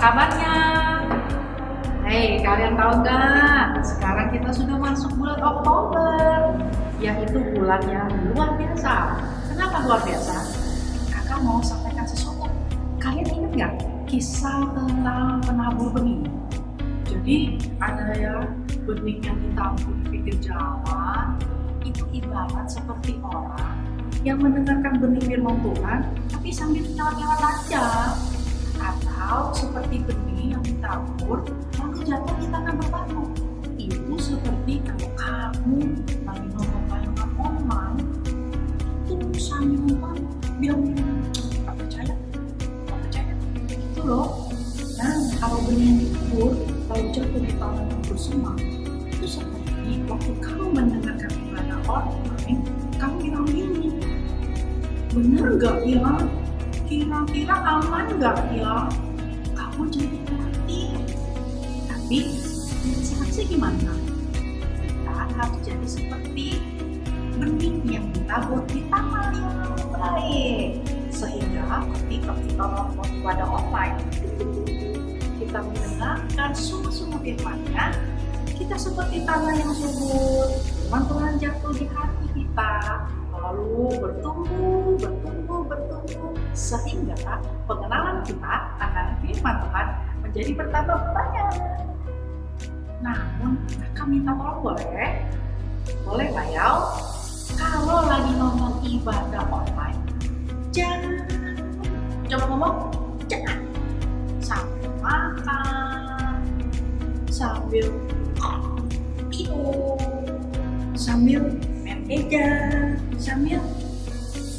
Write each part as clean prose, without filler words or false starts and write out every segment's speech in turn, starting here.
kabarnya? Hei, kalian tahu nggak? Sekarang kita sudah masuk bulan Oktober, yaitu bulan yang luar biasa. Kenapa luar biasa? Kakak mau sampaikan sesuatu. Kalian ingat nggak kisah tentang penabur benih? Jadi ada ya benih yang ditabur di pinggir jalan. Itu ibarat seperti orang yang mendengarkan benih firman Tuhan, tapi sambil jalan-jalan aja. Atau seperti benih yang ditabur lalu jatuh di tanah berbatu. Itu seperti kalau kamu lagi nonton tayangan online, itu sambil nonton bilang nggak percaya, itu loh. Nah, kalau benih yang ditabur lalu jatuh di tanah yang bersemak, itu seperti waktu kamu mendengarkan ibadah online, kamu bilang gini, bener nggak ya? Kira-kira aman nggak ya? Kamu jadi hati. Tapi saksi gimana? Kita harus jadi seperti benih yang ditabur di tanah yang baik. Sehingga ketika kita nonton ibadah online, kita mendengarkan sungguh-sungguh firman-Nya, kita seperti tanah yang subur. Firman Tuhan jatuh di hati kita, lalu bertumbuh, sehingga pengenalan kita akan firman Tuhan menjadi bertambah banyak. Namun, kakak minta tolong boleh? Boleh nggak ya? Kalau lagi nonton ibadah online, jangan, coba ngomong, jangan sambil makan, sambil minum, sambil main gadget, sambil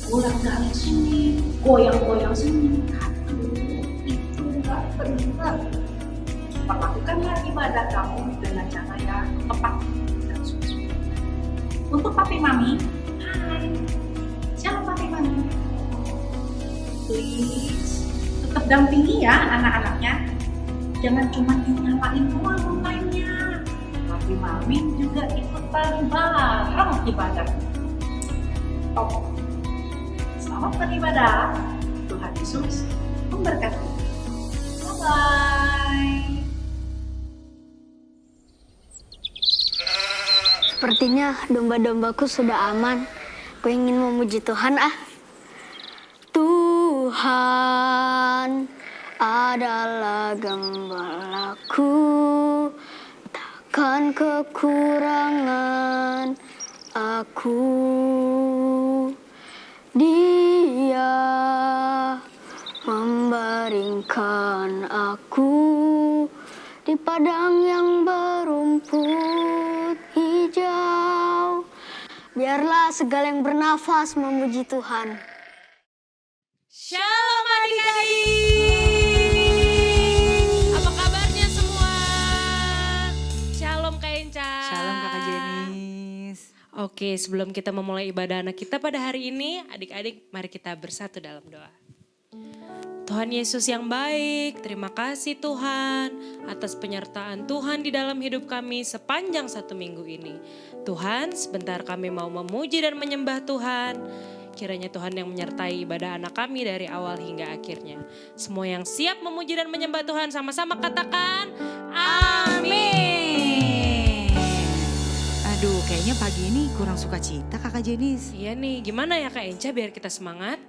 bolak-balik sini, goyang-goyang sini. Aduh, itu nggak benar. Perlakukanlah ibadah kamu dengan cara yang tepat dan sungguh-sungguh. Untuk papi mami, hai, siapa papi mami? Please, tetap dampingi ya anak-anaknya. Jangan cuma dinyalain doang online-nya. Papi mami juga ikutan bareng ibadah. Oh. Selamat beribadah. Tuhan Yesus memberkati. Bye-bye. Sepertinya domba-dombaku sudah aman. Aku ingin memuji Tuhan Tuhan adalah gembalaku, takkan kekurangan aku. Dia membaringkan aku di padang yang berumput hijau. Biarlah segala yang bernafas memuji Tuhan. Shalom adik-adik. Apa kabarnya semua? Shalom Kak Enca. Shalom Kakak Jenis. Oke, sebelum kita memulai ibadah anak kita pada hari ini, adik-adik mari kita bersatu dalam doa. Tuhan Yesus yang baik, terima kasih Tuhan atas penyertaan Tuhan di dalam hidup kami sepanjang 1 minggu ini. Tuhan, sebentar kami mau memuji dan menyembah Tuhan. Kiranya Tuhan yang menyertai ibadah anak kami dari awal hingga akhirnya. Semua yang siap memuji dan menyembah Tuhan sama-sama katakan amin. Aduh, kayaknya pagi ini kurang sukacita Kakak Jenis. Iya nih, gimana ya Kak Enca biar kita semangat?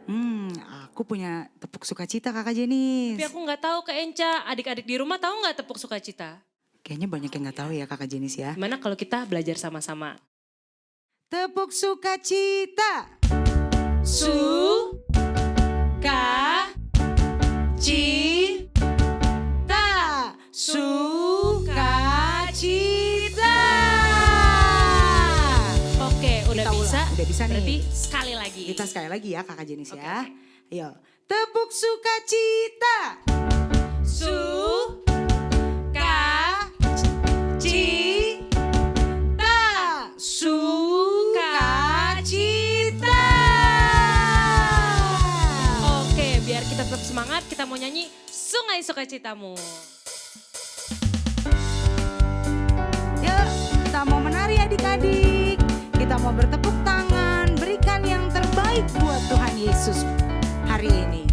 Aku punya tepuk sukacita Kakak Jenis. Tapi aku nggak tahu Kak Enca, adik-adik di rumah tahu nggak tepuk sukacita? Kayaknya banyak yang nggak tahu ya Kakak Jenis ya. Gimana kalau kita belajar sama-sama? Tepuk sukacita. Sukacita. Sukacita. Oke, udah Kita bisa? ulang, udah bisa nih. Berarti sekali lagi. Kita sekali lagi ya Kakak Jenis Oke, ya. oke. Ayo, tepuk sukacita. Sukacita. Sukacita. Oke, biar kita tetap semangat, kita mau nyanyi Sungai Sukacitamu. Yuk, kita mau menari adik-adik. Kita mau bertepuk tangan, berikan yang terbaik buat Tuhan Yesus hari ini.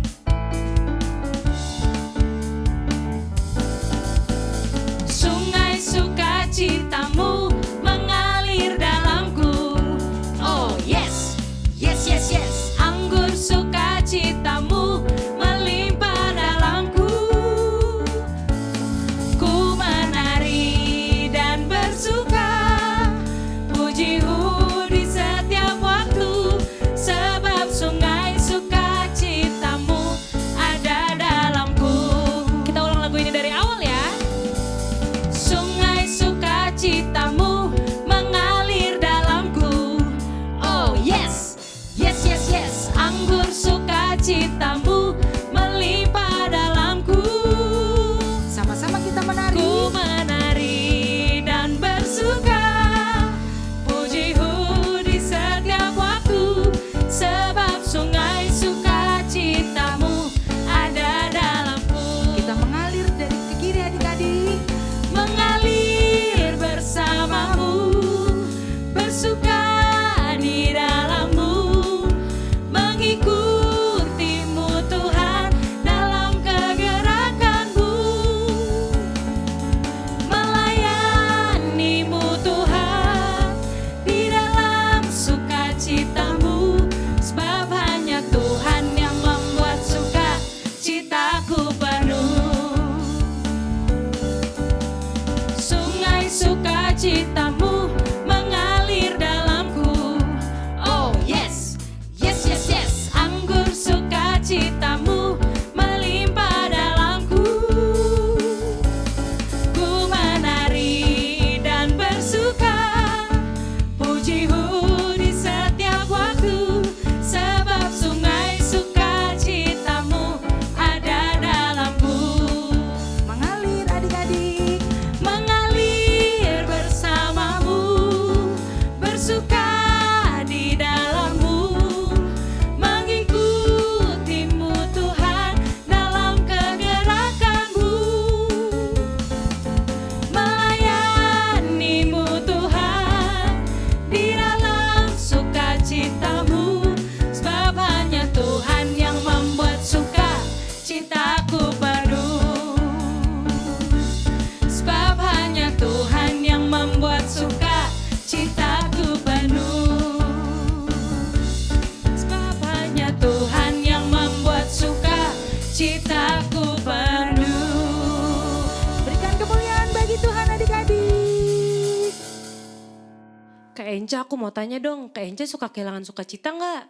Kak Enca, aku mau tanya dong, Kak Enca suka kehilangan sukacita nggak?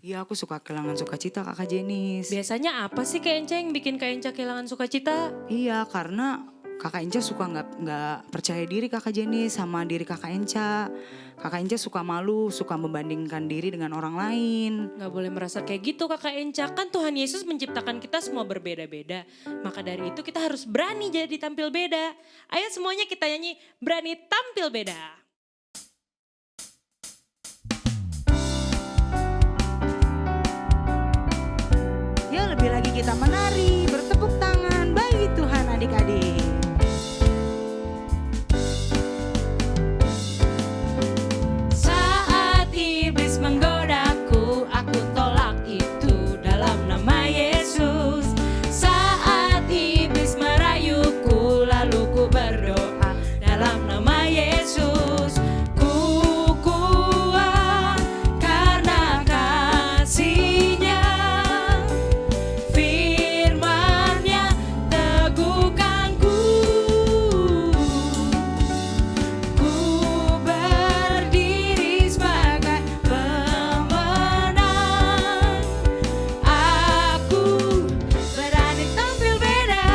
Iya, aku suka kehilangan sukacita Kakak Jenis. Biasanya apa sih Kak Enca yang bikin Kak Enca kehilangan sukacita? Iya, karena Kakak Enca suka nggak percaya diri Kakak Jenis sama diri Kakak Enca. Kakak Enca suka malu, suka membandingkan diri dengan orang lain. Gak boleh merasa kayak gitu Kakak Enca. Kan Tuhan Yesus menciptakan kita semua berbeda-beda. Maka dari itu kita harus berani jadi tampil beda. Ayo semuanya kita nyanyi, berani tampil beda. Ya, lebih lagi kita menari, bertepuk tangan bagi Tuhan adik-adik. Saat iblis menggodaku, aku tolak itu dalam nama Yesus. Saat iblis merayuku, lalu ku berdoa dalam nama Yesus. Ku kuat karena kasih-Nya, firman-Nya teguhkanku. Ku berdiri sebagai pemenang. Aku berani tampil beda.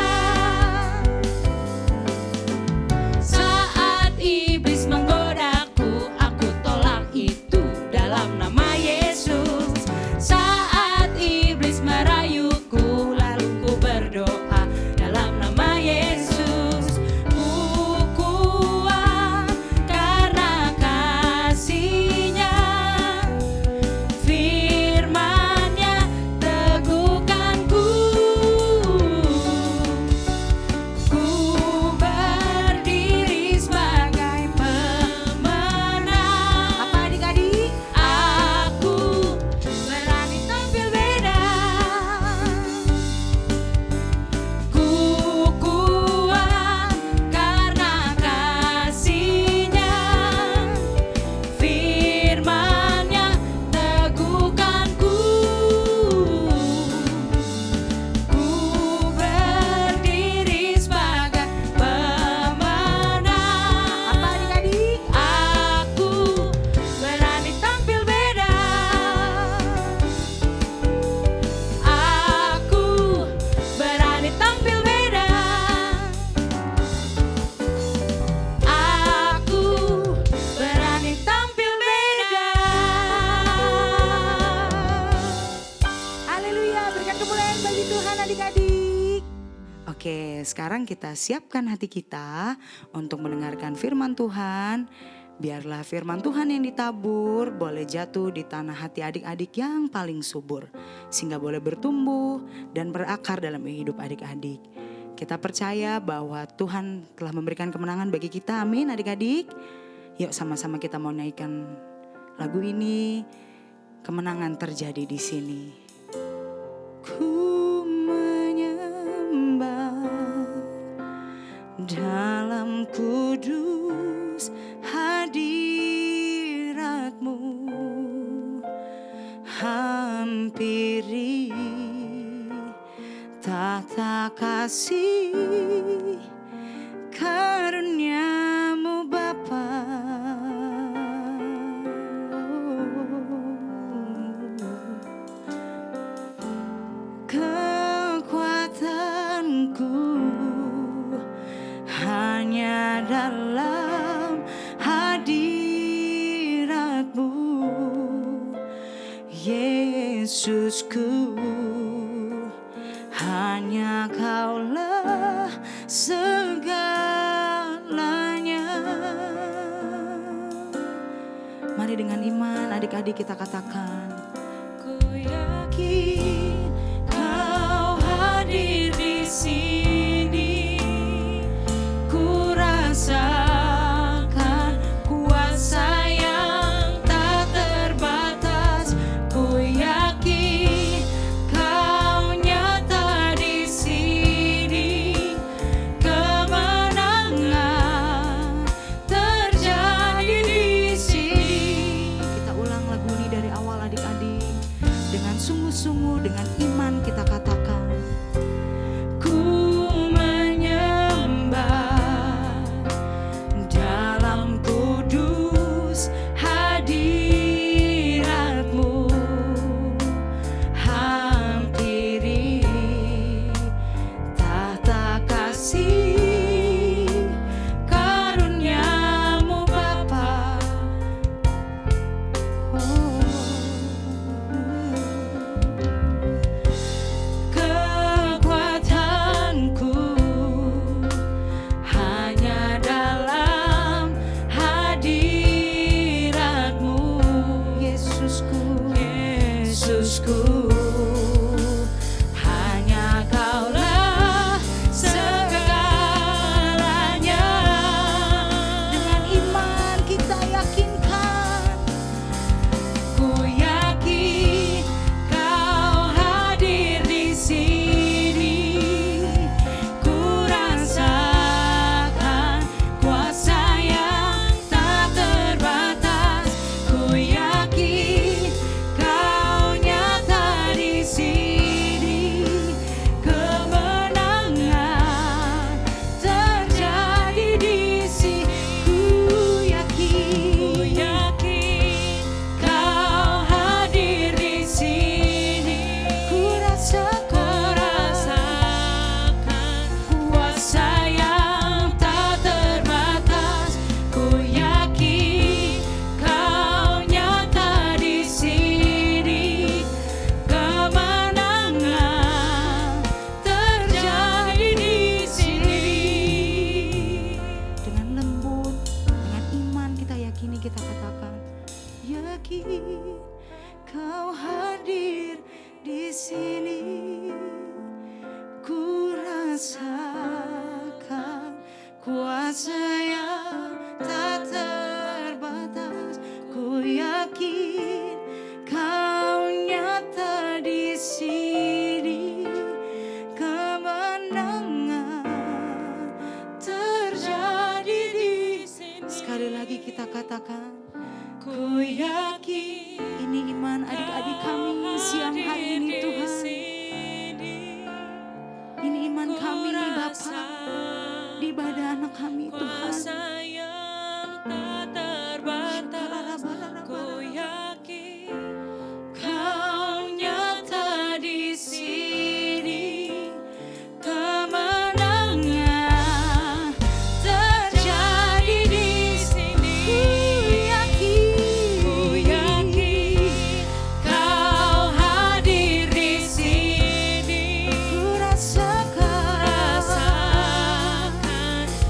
Saat iblis menggodaku, aku tolak itu dalam nama Yesus. Saat iblis merayuku, lalu ku berdoa dalam nama Yesus. Ku kuat karena kasih-Nya, firman-Nya teguhkanku. Ku berdiri sebagai pemenang. Apa adik-adik? Aku berani tampil beda. Ku kuat karena kasih-Nya, firman-Nya teguhkanku. Ku berdiri sebagai pemenang. Apa adik-adik? Aku berani tampil beda. Aku berani tampil beda. Aku berani tampil beda. Haleluya, berikan kemuliaan bagi Tuhan adik-adik. Oke, sekarang kita siapkan hati kita untuk mendengarkan firman Tuhan. Biarlah firman Tuhan yang ditabur boleh jatuh di tanah hati adik-adik yang paling subur, sehingga boleh bertumbuh dan berakar dalam hidup adik-adik. Kita percaya bahwa Tuhan telah memberikan kemenangan bagi kita, amin adik-adik. Yuk sama-sama kita mau naikkan lagu ini, kemenangan terjadi di sini. Ku menyembah dalam kudus hadirat-Mu, hampiri tata kasih karunia-Mu Bapa. Kekuatanku hanya dalam hadirat-Mu, Yesusku. Hanya Kaulah segalanya. Mari dengan iman adik-adik kita katakan, ku yakin Kau hadir di sini. Ku rasakan kuasa yang tak terbatas. Ku yakin Kau nyata di sini. Kemenangan terjadi di sini. Kita ulang lagu ini dari awal adik-adik. Dengan sungguh-sungguh, dengan iman kita katakan, ku menyembah dalam kudus Yesusku, hanya Kaulah segalanya. Dengan iman kita yakinkan, ku yakin Kau hadir di sini. Ku rasakan kuasa yang tak terbatas. Ku yakin Kau nyata di sini. Kemenangan terjadi di sini. Ku yakin Kau hadir di sini. Ku rasakan kuasa yang tak terbatas. Ku yakin Kau nyata di sini. Kemenangan terjadi di sini. Dengan lembut, dengan iman kita yakini, kita katakan, yakin Kau hadir di sini. Ku rasakan kuasa yang tak terbatas. Ku yakin Kau nyata di sini. Kemenangan terjadi di sini. Sekali lagi kita katakan, ku yakin. Ini iman adik-adik kami siang hari ini Tuhan. Ini iman kami Bapa di ibadah anak kami Tuhan. Ku yakin Kau nyata di sini. Kemenangan terjadi di sini. Ku yakin Kau hadir di sini. Ku rasakan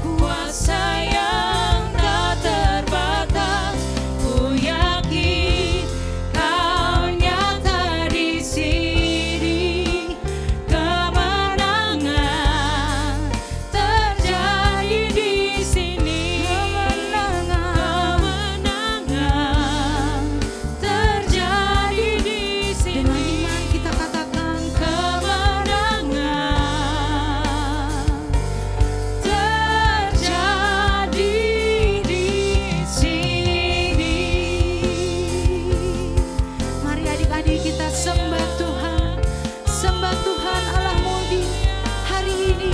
kuasa yang tak terbatas. Ku yakin Kau nyata di sini. Kemenangan terjadi di sini. Kemenangan terjadi di sini. Dengan iman kita katakan, kemenangan terjadi di sini. Mari adik-adik kita sembah Tuhan, sembah Tuhan Allah mudi hari ini.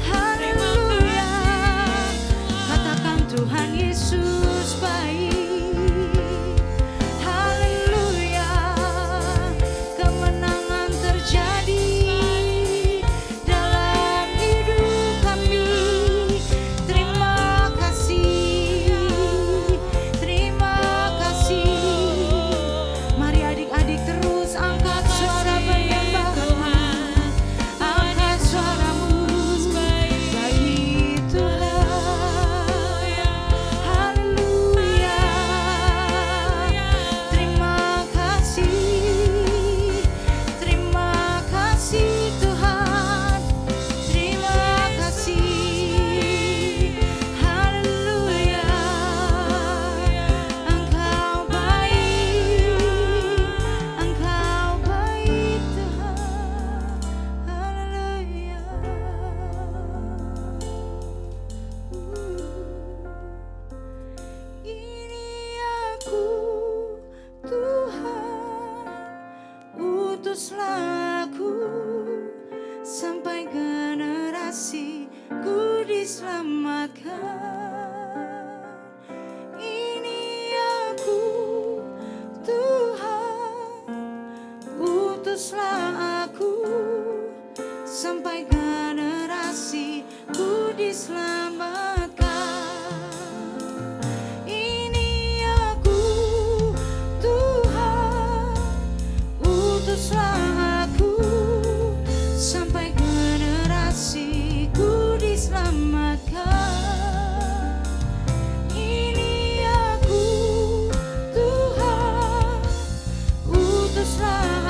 Haleluya. Katakan Tuhan Yesus baik. Haleluya. Kemenangan terjadi dalam hidup kami. Terima kasih. Terima kasih. Mari adik-adik terus angkat suara menyembah Tuhan. Angkat suaramu. Baik Tuhan. Haleluya. Terima kasih. Terima kasih Tuhan. Terima kasih. Haleluya. Engkau baik. Engkau baik Tuhan. Haleluya. Ini aku Tuhan, utuslah aku sampai generasiku diselamatkan. Ini aku Tuhan, utuslah aku sampai generasiku diselamatkan. Ini aku Tuhan, utuslah aku sampai generasiku diselamatkan. Ini aku Tuhan, utuslah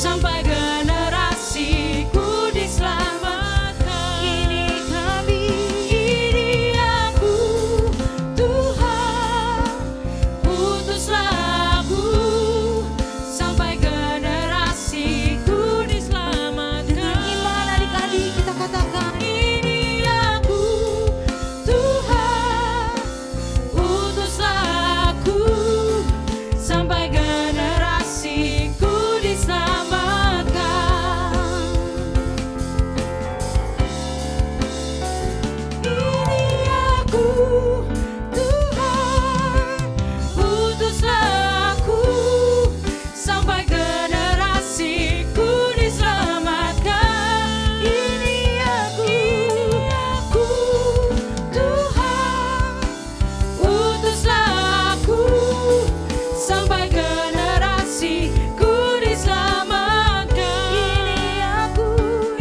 sampai generasiku diselamatkan. Ini kami, ini aku, Tuhan, utuslah aku, sampai generasiku diselamatkan. Dengan iman adik-adik kita katakan, Ini aku, Tuhan, utuslah aku, sampai generasiku diselamatkan. Ini aku, Tuhan, utuslah aku, sampai generasiku diselamatkan. Ini aku, Tuhan, utuslah aku, sampai generasiku diselamatkan.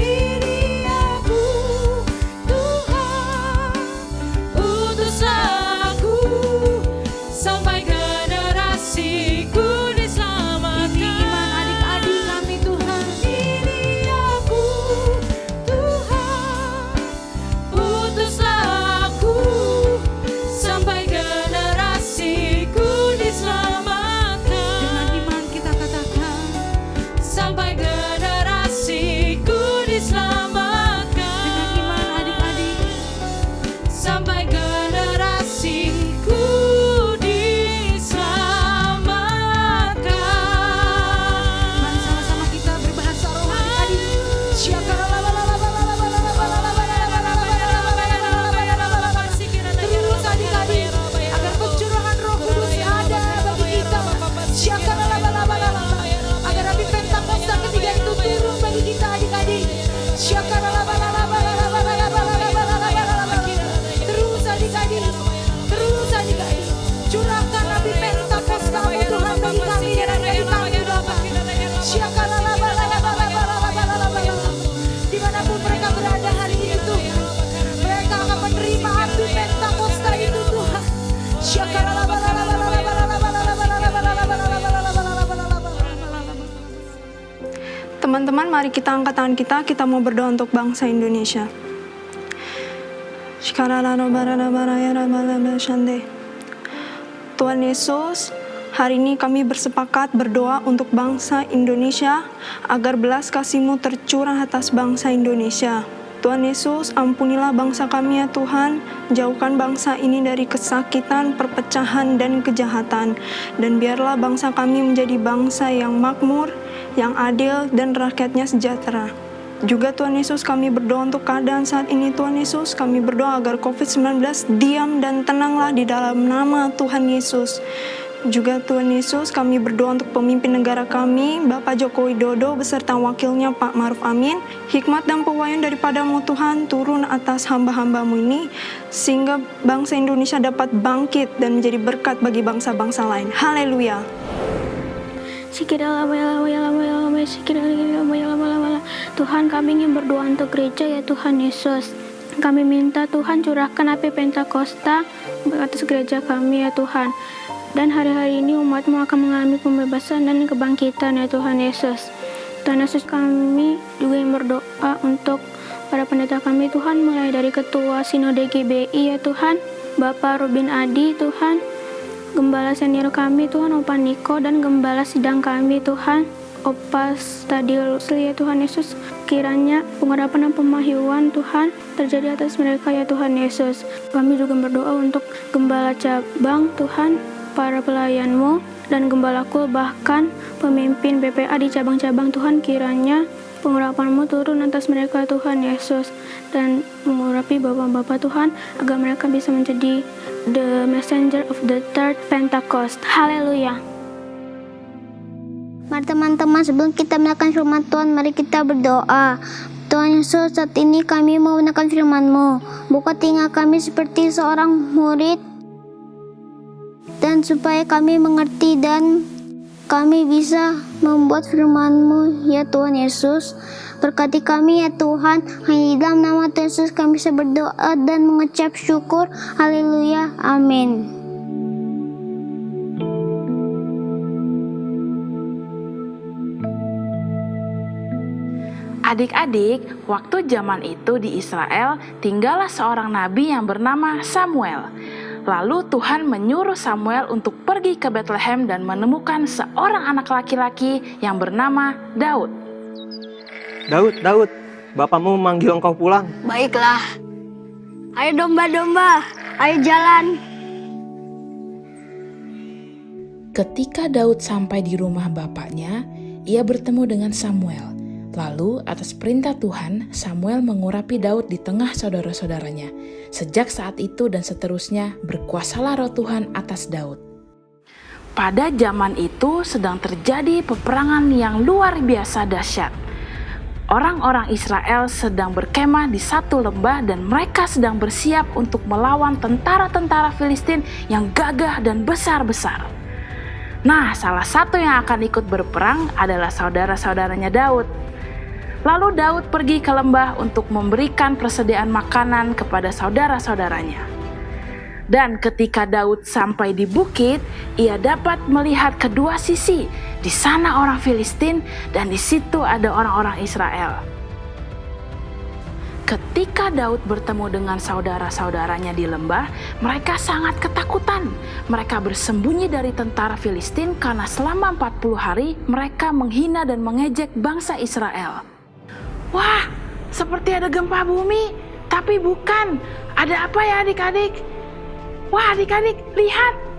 Ini aku, Tuhan, utuslah aku, sampai generasiku diselamatkan. ini iman adik-adik kami Tuhan. Ini aku, Tuhan, utuslah aku, sampai generasiku diselamatkan. Dengan iman kita katakan, Sampai generasiku diselamatkan. dengan iman adik-adik. Sampai generasiku diselamatkan. Mari sama-sama kita berbahasa roh adik-adik. Terus adik-adik, agar pencurahan Roh Kudus ada bagi kita. Agar api Pentakosta ketiga itu turun bagi kita adik-adik. Terus adik-adik, terus adik-adik. Curahkan api Pentakosta Tuhan bagi kami dan bagi kami Bapa. Dimanapun mereka berada hari ini Tuhan, mereka akan menerima api Pentakosta itu Tuhan. Teman-teman, mari kita angkat tangan kita mau berdoa untuk bangsa Indonesia. Tuhan Yesus, hari ini kami bersepakat berdoa untuk bangsa Indonesia agar belas kasih-Mu tercurah atas bangsa Indonesia. Tuhan Yesus, ampunilah bangsa kami ya Tuhan, jauhkan bangsa ini dari kesakitan, perpecahan, dan kejahatan. Dan biarlah bangsa kami menjadi bangsa yang makmur, yang adil, dan rakyatnya sejahtera. Juga Tuhan Yesus, kami berdoa untuk keadaan saat ini. Tuhan Yesus, kami berdoa agar COVID-19 diam dan tenanglah di dalam nama Tuhan Yesus. Juga Tuhan Yesus, kami berdoa untuk pemimpin negara kami, Bapak Joko Widodo beserta wakilnya Pak Maruf Amin. Hikmat dan pewahyuan daripada-Mu Tuhan turun atas hamba-hamba-Mu ini, sehingga bangsa Indonesia dapat bangkit dan menjadi berkat bagi bangsa-bangsa lain. Haleluya. Tuhan, kami ingin berdoa untuk gereja ya Tuhan Yesus. Kami minta Tuhan curahkan api Pentakosta atas gereja kami ya Tuhan. Dan hari-hari ini umat-Mu akan mengalami pembebasan dan kebangkitan ya Tuhan Yesus. Tuhan Yesus, kami juga ingin berdoa untuk para pendeta kami Tuhan, mulai dari Ketua Sinode GBI ya Tuhan, Bapak Robin Adi Tuhan, Gembala senior kami Tuhan, Opa Niko, dan Gembala sidang kami Tuhan, Opa Stadiel Rusli ya Tuhan Yesus. Kiranya pengurapan dan pemahyuan Tuhan terjadi atas mereka ya Tuhan Yesus. Kami juga berdoa untuk Gembala cabang Tuhan, para pelayan-Mu, dan gembalaku, bahkan pemimpin BPA di cabang-cabang Tuhan, kiranya pengurapan-Mu turun atas mereka Tuhan Yesus, dan mengurapi bapak-bapak Tuhan, agar mereka bisa menjadi the messenger of the third Pentecost. Haleluya. Mari teman-teman, sebelum kita melakukan firman Tuhan, mari kita berdoa. Tuhan Yesus, saat ini kami mau menekan firman-Mu. Buka telinga kami seperti seorang murid, dan supaya kami mengerti dan kami bisa membuat firman-Mu ya Tuhan Yesus. Berkati kami ya Tuhan, hanya di dalam nama Tuhan Yesus kami bisa berdoa dan mengucap syukur. Haleluya, amin. Adik-adik, waktu zaman itu di Israel tinggallah seorang nabi yang bernama Samuel. Lalu Tuhan menyuruh Samuel untuk pergi ke Bethlehem dan menemukan seorang anak laki-laki yang bernama Daud. Daud, Bapakmu memanggil engkau pulang. Baiklah. Ayo domba-domba, ayo jalan. Ketika Daud sampai di rumah bapaknya, ia bertemu dengan Samuel. Lalu atas perintah Tuhan, Samuel mengurapi Daud di tengah saudara-saudaranya. Sejak saat itu dan seterusnya, berkuasalah roh Tuhan atas Daud. Pada zaman itu sedang terjadi peperangan yang luar biasa dahsyat. Orang-orang Israel sedang berkemah di satu lembah dan mereka sedang bersiap untuk melawan tentara-tentara Filistin yang gagah dan besar-besar. Nah, salah satu yang akan ikut berperang adalah saudara-saudaranya Daud. Lalu Daud pergi ke lembah untuk memberikan persediaan makanan kepada saudara-saudaranya. Dan ketika Daud sampai di bukit, ia dapat melihat kedua sisi. Di sana orang Filistin dan di situ ada orang-orang Israel. Ketika Daud bertemu dengan saudara-saudaranya di lembah, mereka sangat ketakutan. Mereka bersembunyi dari tentara Filistin karena selama 40 hari mereka menghina dan mengejek bangsa Israel. Wah, seperti ada gempa bumi, tapi bukan. Ada apa ya adik-adik? Wah adik-adik,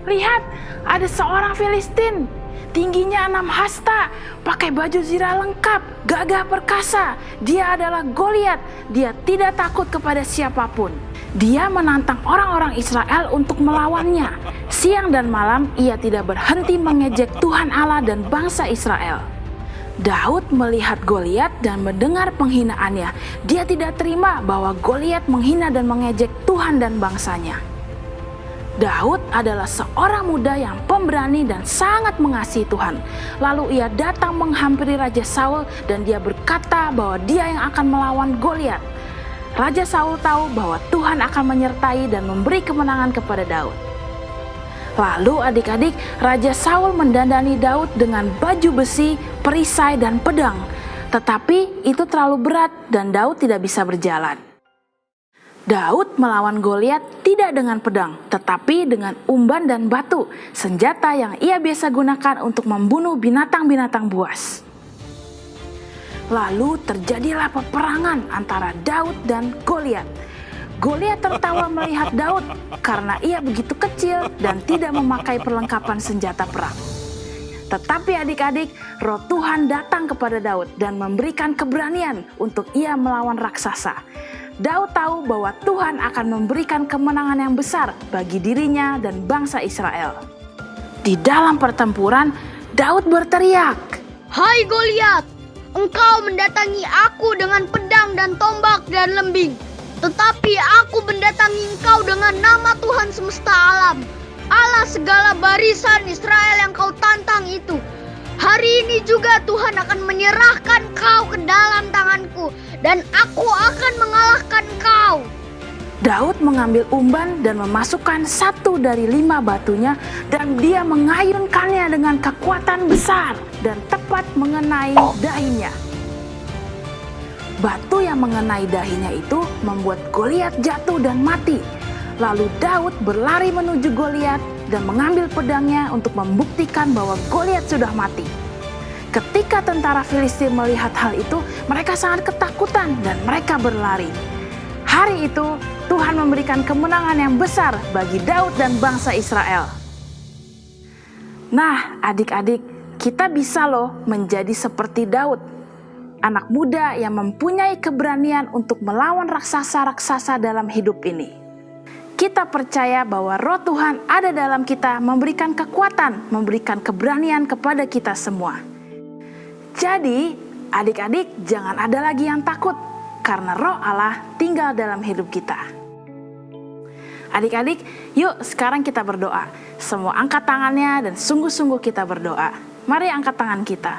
lihat, ada seorang Filistin. Tingginya 6 hasta, pakai baju zirah lengkap, gagah perkasa. Dia adalah Goliat, dia tidak takut kepada siapapun. Dia menantang orang-orang Israel untuk melawannya. Siang dan malam ia tidak berhenti mengejek Tuhan Allah dan bangsa Israel. Daud melihat Goliat dan mendengar penghinaannya. Dia tidak terima bahwa Goliat menghina dan mengejek Tuhan dan bangsanya. Daud adalah seorang muda yang pemberani dan sangat mengasihi Tuhan. Lalu ia datang menghampiri Raja Saul dan dia berkata bahwa dia yang akan melawan Goliat. Raja Saul tahu bahwa Tuhan akan menyertai dan memberi kemenangan kepada Daud. Lalu adik-adik, Raja Saul mendandani Daud dengan baju besi, perisai, dan pedang. Tetapi itu terlalu berat dan Daud tidak bisa berjalan. Daud melawan Goliat tidak dengan pedang, tetapi dengan umban dan batu, senjata yang ia biasa gunakan untuk membunuh binatang-binatang buas. Lalu terjadilah peperangan antara Daud dan Goliat. Goliat tertawa melihat Daud karena ia begitu kecil dan tidak memakai perlengkapan senjata perang. Tetapi adik-adik, roh Tuhan datang kepada Daud dan memberikan keberanian untuk ia melawan raksasa. Daud tahu bahwa Tuhan akan memberikan kemenangan yang besar bagi dirinya dan bangsa Israel. Di dalam pertempuran, Daud berteriak, Hai Goliat, engkau mendatangi aku dengan pedang dan tombak dan lembing. Tetapi aku mendatangi engkau dengan nama Tuhan semesta alam, Allah segala barisan Israel yang kau tantang itu. Hari ini juga Tuhan akan menyerahkan kau ke dalam tanganku, dan aku akan mengalahkan kau. Daud mengambil umban dan memasukkan 1 dari 5 batunya, dan dia mengayunkannya dengan kekuatan besar dan tepat mengenai dahinya. Batu yang mengenai dahinya itu membuat Goliat jatuh dan mati. Lalu Daud berlari menuju Goliat dan mengambil pedangnya untuk membuktikan bahwa Goliat sudah mati. Ketika tentara Filistin melihat hal itu, mereka sangat ketakutan dan mereka berlari. Hari itu Tuhan memberikan kemenangan yang besar bagi Daud dan bangsa Israel. Nah, adik-adik, kita bisa loh menjadi seperti Daud. Anak muda yang mempunyai keberanian untuk melawan raksasa-raksasa dalam hidup ini. Kita percaya bahwa roh Tuhan ada dalam kita, memberikan kekuatan, memberikan keberanian kepada kita semua. Jadi, adik-adik jangan ada lagi yang takut, karena roh Allah tinggal dalam hidup kita. Adik-adik, yuk sekarang kita berdoa. Semua angkat tangannya dan sungguh-sungguh kita berdoa. Mari angkat tangan kita.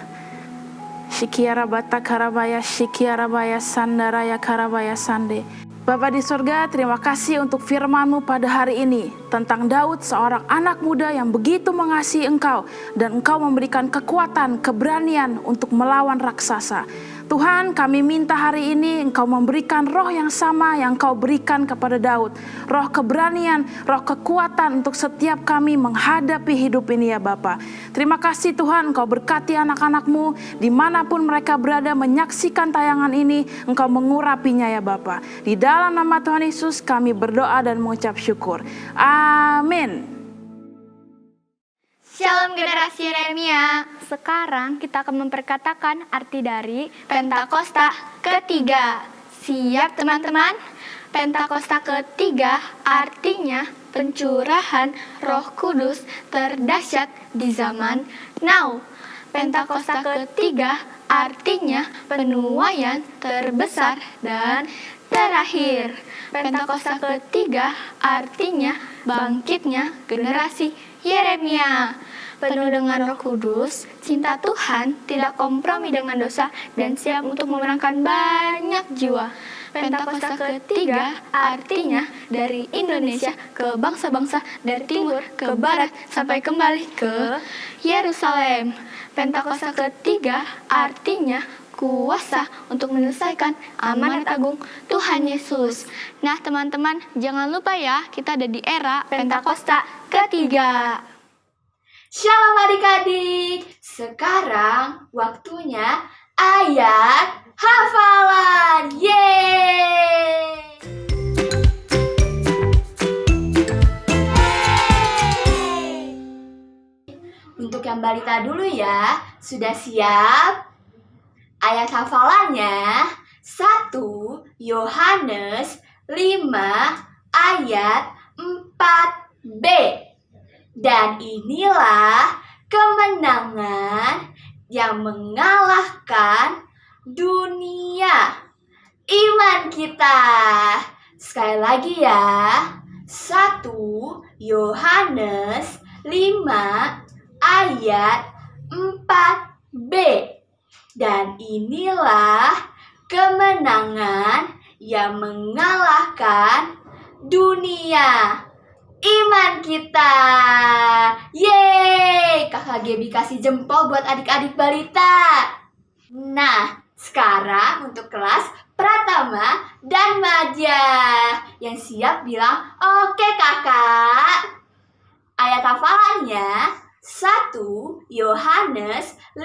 Shikiara bata karabaya, shikiarabaya sandaraya karabaya sande. Bapa di surga, terima kasih untuk firman-Mu pada hari ini tentang Daud, seorang anak muda yang begitu mengasihi Engkau dan Engkau memberikan kekuatan, keberanian untuk melawan raksasa. Tuhan, kami minta hari ini Engkau memberikan roh yang sama yang Engkau berikan kepada Daud. Roh keberanian, roh kekuatan untuk setiap kami menghadapi hidup ini ya Bapa. Terima kasih Tuhan, Engkau berkati anak-anak-Mu dimanapun mereka berada menyaksikan tayangan ini. Engkau mengurapinya ya Bapa. Di dalam nama Tuhan Yesus kami berdoa dan mengucap syukur. Amin. Shalom generasi Yeremia. Sekarang kita akan memperkatakan arti dari Pentakosta ketiga. Siap teman-teman? Pentakosta ketiga artinya pencurahan Roh Kudus terdahsyat di zaman now. Pentakosta ketiga artinya penuaian terbesar dan terakhir. Pentakosta ketiga artinya bangkitnya generasi Yeremia. Penuh dengan Roh Kudus, cinta Tuhan tidak kompromi dengan dosa dan siap untuk memenangkan banyak jiwa. Pentakosta ketiga artinya dari Indonesia ke bangsa-bangsa, dari timur ke barat sampai kembali ke Yerusalem. Pentakosta ketiga artinya kuasa untuk menyelesaikan amanat agung Tuhan Yesus. Nah teman-teman, jangan lupa ya, kita ada di era Pentakosta ketiga. Shalom adik-adik, sekarang waktunya ayat hafalan. Yeay! Untuk yang balita dulu ya, sudah siap? Ayat hafalannya 1 Yohanes 5 ayat 4b. Dan inilah kemenangan yang mengalahkan dunia, iman kita. Sekali lagi ya, 1 Yohanes 5 ayat 4b. Dan inilah kemenangan yang mengalahkan dunia, iman kita. Yeay! Kakak Gaby kasih jempol buat adik-adik balita. Nah, sekarang untuk kelas Pratama dan Madya. Yang siap bilang, oke kakak. Ayat hafalannya 1 Yohanes 5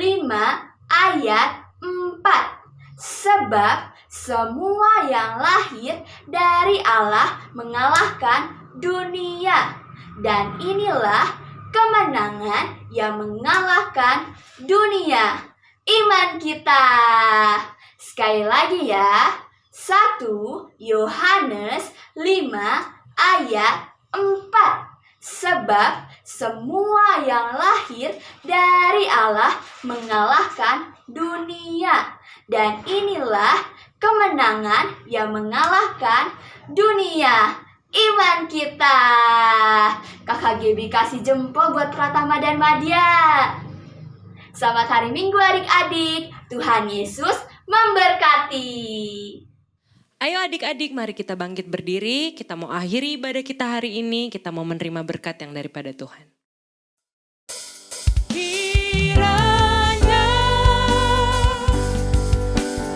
ayat 4. Sebab semua yang lahir dari Allah mengalahkan dunia. Dan inilah kemenangan yang mengalahkan dunia, iman kita. Sekali lagi ya, 1 Yohanes 5 ayat 4. Sebab semua yang lahir dari Allah mengalahkan dunia. Dan inilah kemenangan yang mengalahkan dunia, iman kita. Kakak Gaby kasih jempol buat Pratama dan Madya. Selamat hari Minggu adik-adik. Tuhan Yesus memberkati. Ayo adik-adik, mari kita bangkit berdiri. Kita mau akhiri ibadah kita hari ini. Kita mau menerima berkat yang daripada Tuhan. Kiranya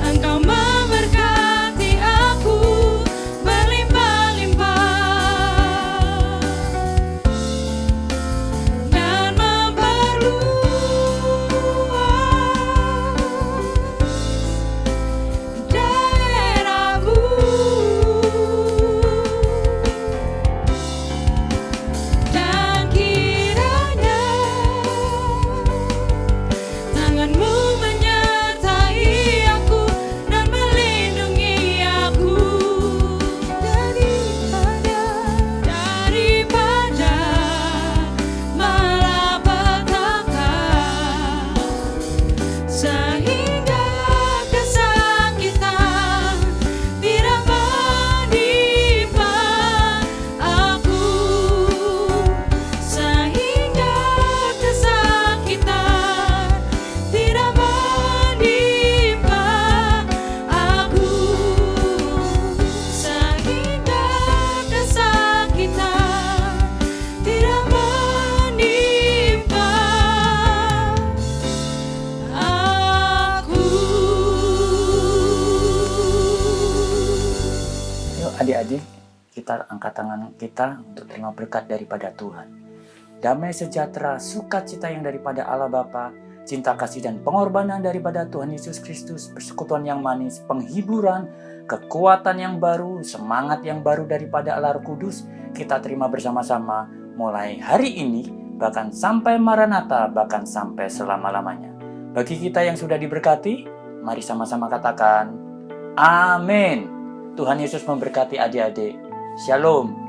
Engkau memberkati aku berlimpah-limpah dan memperluas daerahmu, dan kiranya Adik-adik, kita angkat tangan kita untuk terima berkat daripada Tuhan. Damai sejahtera, sukacita yang daripada Allah Bapa, cinta kasih dan pengorbanan daripada Tuhan Yesus Kristus, persekutuan yang manis, penghiburan, kekuatan yang baru, semangat yang baru daripada Allah Roh Kudus, kita terima bersama-sama mulai hari ini, bahkan sampai Maranatha, bahkan sampai selama-lamanya. Bagi kita yang sudah diberkati, mari sama-sama katakan, Amin. Tuhan Yesus memberkati adik-adik. Shalom.